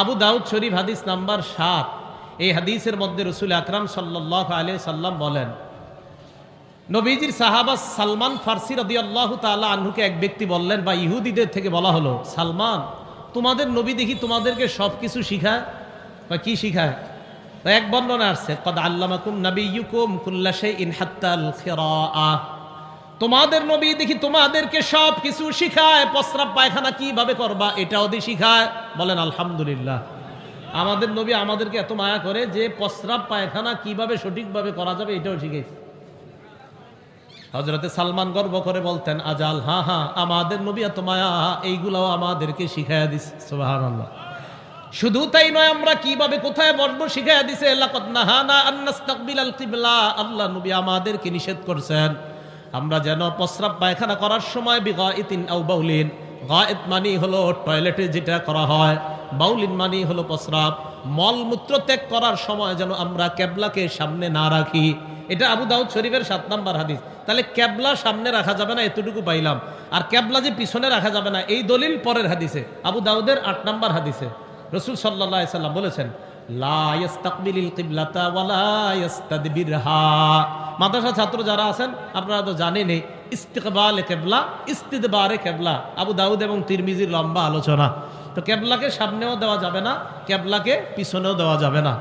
আবু দাউদ শরীফ হাদিস নাম্বার 7। এই হাদিসের মধ্যে রাসূল আকরাম সাল্লাল্লাহু আলাইহি সাল্লাম বলেন, নবীজির সাহাবা সালমান ফারসি রাদিয়াল্লাহু তাআলা আনহুকে এক ব্যক্তি বললেন, বা ইহুদিদের থেকে বলা হলো, সালমান, তোমাদের নবী দেখি তোমাদেরকে সবকিছু শিখায়। বা কি শিখায়? এক বর্ণনা আসছে, কদ আল্লামাকুম নাবিয়্যুকুম কুল্লা শাইইন হাত্তাল খিরাআহ, তোমাদের নবী দেখি তোমাদেরকে সব কিছু শিখায়, প্রস্রাব পায়খানা কিভাবে করবা এটাও দিয়ে শিখায়। বলেন আলহামদুলিল্লাহ। আমাদের নবী আমাদেরকে এত মায়া করে যে প্রস্রাব পায়খানা কিভাবে সঠিকভাবে করা যাবে এটাও শিখেছে। হযরতে সালমান গর্ব করে বলতেন, আজাল, হ্যাঁ হ্যাঁ, আমাদের নবী এত মায়া, এইগুলাও আমাদেরকে শিখাইয়া দিছে। সুবহানাল্লাহ। শুধু তাই নয়, আমরা কিভাবে কোথায় বসবো শিখাইয়া দিছে। লাকাদ নাহানা আন নাস্তাকবিলাল কিবলা, আল্লাহ নবী আমাদেরকে নিষেধ করছেন আমরা যেন প্রস্রাব পায়খানা করার সময় বিগাইতিন আও বাউলিন, গায়েত মানি হলো টয়লেটে যেটা করা হয়, বাউলিন মানি হলো প্রস্রাব, মলমূত্র ত্যাগ করার সময় যেন আমরা কেবলাকে সামনে না রাখি। এটা আবু দাউদ শরীফের 7 নম্বর হাদিস। তাহলে কেবলা সামনে রাখা যাবে না, এতটুকু পাইলাম। আর কেবলা যে পিছনে রাখা যাবে না, এই দলিল পরের হাদিসে, আবু দাউদের 8 নম্বর হাদিসে রাসূল সাল্লাল্লাহু আলাইহি সাল্লাম বলেছেন, লা ইস্তাকবিলিল কিবলাতা ওয়ালা ইস্তাদবিরহা। মাদ্রাসা ছাত্র যারা আছেন আপনারা তো জানেনই, ইস্তিকবালে কেবলা, ইস্তিদবারে কেবলা, আবু দাউদ এবং তিরমিজির লম্বা আলোচনা। তো কেবলাকে সামনেও দেওয়া যাবে না, কেবলাকে পিছনেও দেওয়া যাবে না।